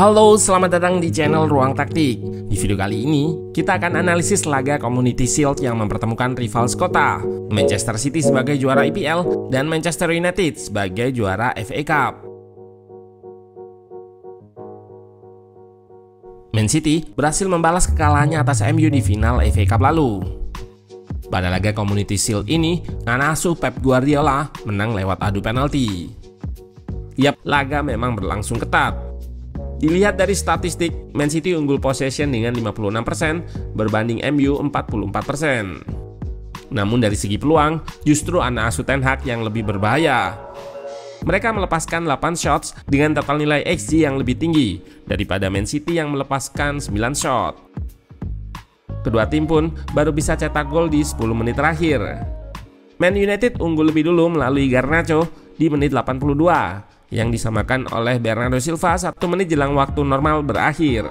Halo, selamat datang di channel Ruang Taktik. Di video kali ini, kita akan analisis laga Community Shield yang mempertemukan rival sekota, Manchester City sebagai juara EPL dan Manchester United sebagai juara FA Cup. Man City berhasil membalas kekalahannya atas MU di final FA Cup lalu. Pada laga Community Shield ini, anak asuh Pep Guardiola menang lewat adu penalti. Yap, laga memang berlangsung ketat. Dilihat dari statistik, Man City unggul possession dengan 56% berbanding MU 44%. Namun dari segi peluang, justru anak asuh Ten Hag yang lebih berbahaya. Mereka melepaskan 8 shots dengan total nilai XG yang lebih tinggi daripada Man City yang melepaskan 9 shot. Kedua tim pun baru bisa cetak gol di 10 menit terakhir. Man United unggul lebih dulu melalui Garnacho di menit 82. Yang disamakan oleh Bernardo Silva 1 menit jelang waktu normal berakhir.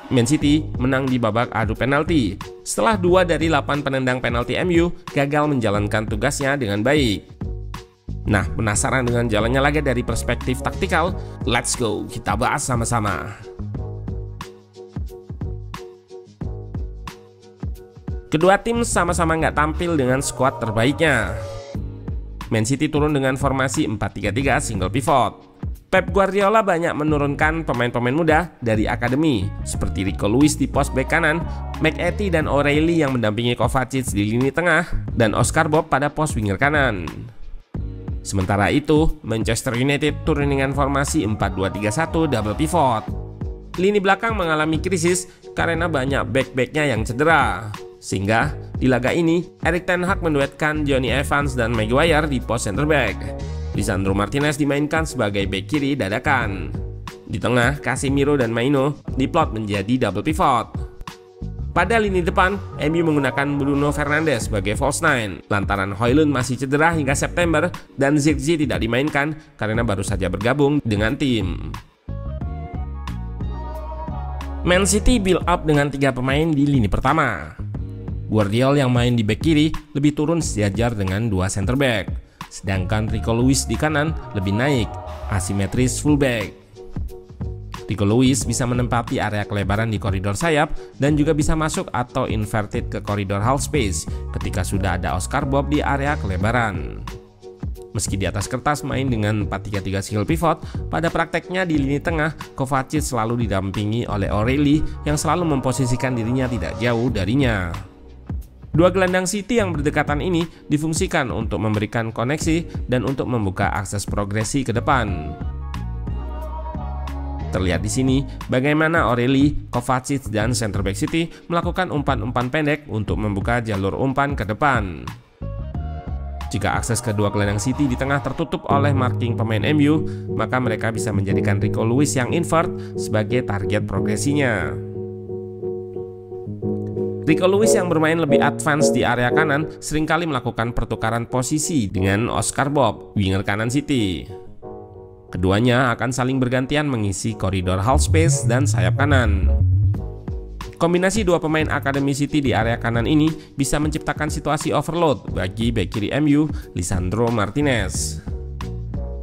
Man City menang di babak adu penalti setelah 2 dari 8 penendang penalti MU gagal menjalankan tugasnya dengan baik. Nah, penasaran dengan jalannya laga dari perspektif taktikal? Let's go, kita bahas sama-sama. Kedua tim sama-sama nggak tampil dengan skuad terbaiknya. Man City turun dengan formasi 4-3-3 single pivot. Pep Guardiola banyak menurunkan pemain-pemain muda dari akademi seperti Rico Lewis di pos bek kanan, McAtee dan O'Reilly yang mendampingi Kovacic di lini tengah, dan Oscar Bob pada pos winger kanan. Sementara itu, Manchester United turun dengan formasi 4-2-3-1 double pivot. Lini belakang mengalami krisis karena banyak back-backnya yang cedera. Sehingga di laga ini, Erik ten Hag menduetkan Jonny Evans dan Maguire di pos center back. Lisandro Martinez dimainkan sebagai back kiri dadakan. Di tengah, Casemiro dan Maino diplot menjadi double pivot. Pada lini depan, MU menggunakan Bruno Fernandes sebagai false nine lantaran Højlund masih cedera hingga September dan Zirkzee tidak dimainkan karena baru saja bergabung dengan tim. Man City build up dengan 3 pemain di lini pertama. Guardiola yang main di bek kiri lebih turun sejajar dengan 2 center back, sedangkan Rico Lewis di kanan lebih naik, asimetris fullback. Rico Lewis bisa menempati area kelebaran di koridor sayap dan juga bisa masuk atau inverted ke koridor half space ketika sudah ada Oscar Bob di area kelebaran. Meski di atas kertas main dengan 4-3-3 single pivot, pada prakteknya di lini tengah, Kovacic selalu didampingi oleh O'Reilly yang selalu memposisikan dirinya tidak jauh darinya. Dua gelandang City yang berdekatan ini difungsikan untuk memberikan koneksi dan untuk membuka akses progresi ke depan. Terlihat di sini bagaimana O'Reilly, Kovacic, dan center back City melakukan umpan-umpan pendek untuk membuka jalur umpan ke depan. Jika akses kedua gelandang City di tengah tertutup oleh marking pemain MU, maka mereka bisa menjadikan Rico Lewis yang invert sebagai target progresinya. Rico Lewis yang bermain lebih advance di area kanan seringkali melakukan pertukaran posisi dengan Oscar Bob, winger kanan City. Keduanya akan saling bergantian mengisi koridor half space dan sayap kanan. Kombinasi 2 pemain akademi City di area kanan ini bisa menciptakan situasi overload bagi bek kiri MU, Lisandro Martinez.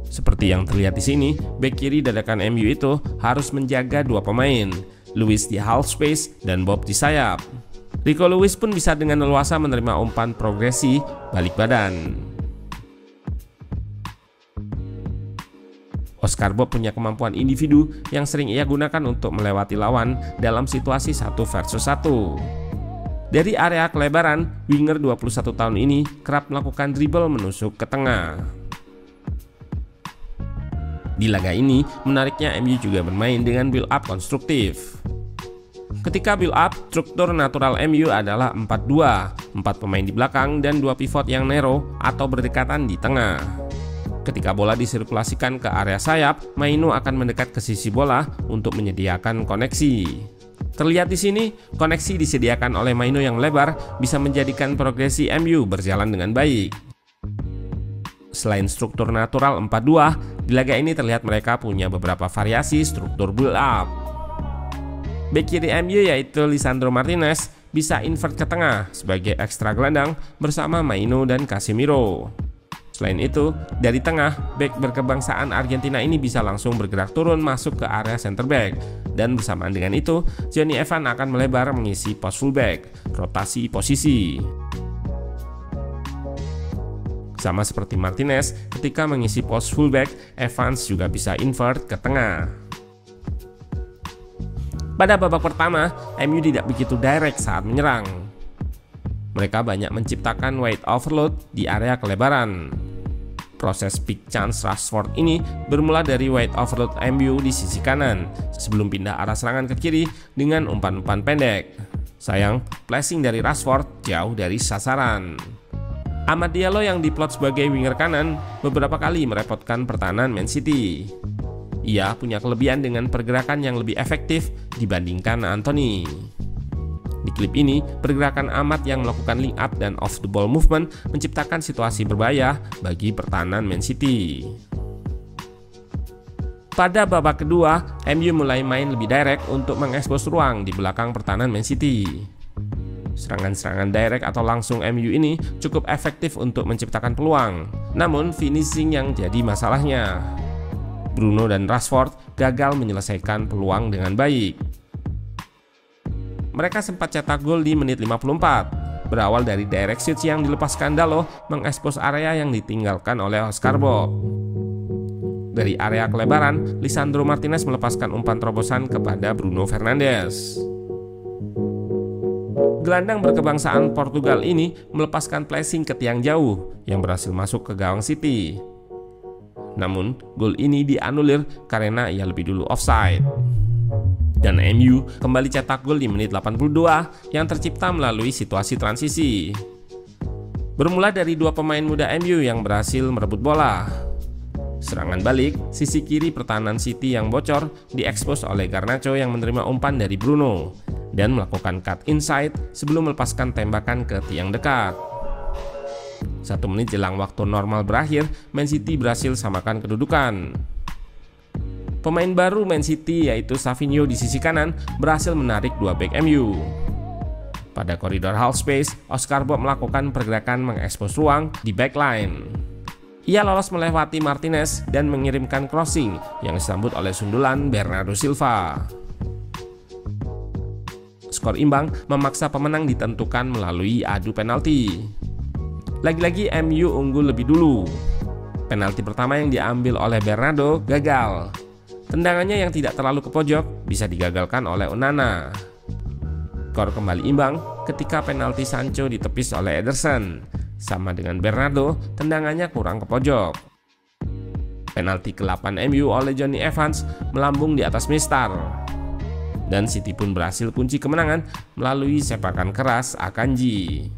Seperti yang terlihat di sini, bek kiri dadakan MU itu harus menjaga 2 pemain, Lewis di half space dan Bob di sayap. Rico Lewis pun bisa dengan leluasa menerima umpan progresi balik badan. Oscar Bob punya kemampuan individu yang sering ia gunakan untuk melewati lawan dalam situasi 1 versus 1. Dari area kelebaran, winger 21 tahun ini kerap melakukan dribble menusuk ke tengah. Di laga ini, menariknya MU juga bermain dengan build up konstruktif. Ketika build up, struktur natural MU adalah 4-2, 4 pemain di belakang dan 2 pivot yang narrow atau berdekatan di tengah. Ketika bola disirkulasikan ke area sayap, Maino akan mendekat ke sisi bola untuk menyediakan koneksi. Terlihat di sini, koneksi disediakan oleh Maino yang lebar bisa menjadikan progresi MU berjalan dengan baik. Selain struktur natural 4-2, di laga ini terlihat mereka punya beberapa variasi struktur build up. Bek kiri MU yaitu Lisandro Martinez bisa invert ke tengah sebagai ekstra gelandang bersama Maino dan Casemiro. Selain itu, dari tengah, bek berkebangsaan Argentina ini bisa langsung bergerak turun masuk ke area center back. Dan bersamaan dengan itu, Jonny Evans akan melebar mengisi pos fullback, rotasi posisi. Sama seperti Martinez, ketika mengisi pos fullback, Evans juga bisa invert ke tengah. Pada babak pertama, MU tidak begitu direct saat menyerang. Mereka banyak menciptakan wide overload di area kelebaran. Proses big chance Rashford ini bermula dari wide overload MU di sisi kanan sebelum pindah arah serangan ke kiri dengan umpan-umpan pendek. Sayang, passing dari Rashford jauh dari sasaran. Amad Diallo yang diplot sebagai winger kanan beberapa kali merepotkan pertahanan Man City. Ia punya kelebihan dengan pergerakan yang lebih efektif dibandingkan Anthony. Di klip ini, pergerakan Amad yang melakukan link up dan off the ball movement menciptakan situasi berbahaya bagi pertahanan Man City. Pada babak kedua, MU mulai main lebih direct untuk mengekspos ruang di belakang pertahanan Man City. Serangan-serangan direct atau langsung MU ini cukup efektif untuk menciptakan peluang. Namun, finishing yang jadi masalahnya. Bruno dan Rashford gagal menyelesaikan peluang dengan baik. Mereka sempat cetak gol di menit 54, berawal dari direct shoot yang dilepaskan Dalot mengekspos area yang ditinggalkan oleh Oscar Bob. Dari area kelebaran, Lisandro Martinez melepaskan umpan terobosan kepada Bruno Fernandes. Gelandang berkebangsaan Portugal ini melepaskan placing ke tiang jauh yang berhasil masuk ke gawang City. Namun, gol ini dianulir karena ia lebih dulu offside. Dan MU kembali cetak gol di menit 82 yang tercipta melalui situasi transisi. Bermula dari dua pemain muda MU yang berhasil merebut bola. Serangan balik, sisi kiri pertahanan City yang bocor diekspos oleh Garnacho yang menerima umpan dari Bruno dan melakukan cut inside sebelum melepaskan tembakan ke tiang dekat. 1 menit jelang waktu normal berakhir, Man City berhasil samakan kedudukan. Pemain baru Man City yaitu Savinho di sisi kanan berhasil menarik dua bek MU. Pada koridor half space, Oscar Bob melakukan pergerakan mengekspos ruang di backline. Ia lolos melewati Martinez dan mengirimkan crossing yang disambut oleh sundulan Bernardo Silva. Skor imbang memaksa pemenang ditentukan melalui adu penalti. Lagi-lagi MU unggul lebih dulu. Penalti pertama yang diambil oleh Bernardo gagal. Tendangannya yang tidak terlalu ke pojok bisa digagalkan oleh Onana. Skor kembali imbang ketika penalti Sancho ditepis oleh Ederson. Sama dengan Bernardo, tendangannya kurang ke pojok. Penalti ke-8 MU oleh Jonny Evans melambung di atas mistar. Dan City pun berhasil kunci kemenangan melalui sepakan keras Akanji.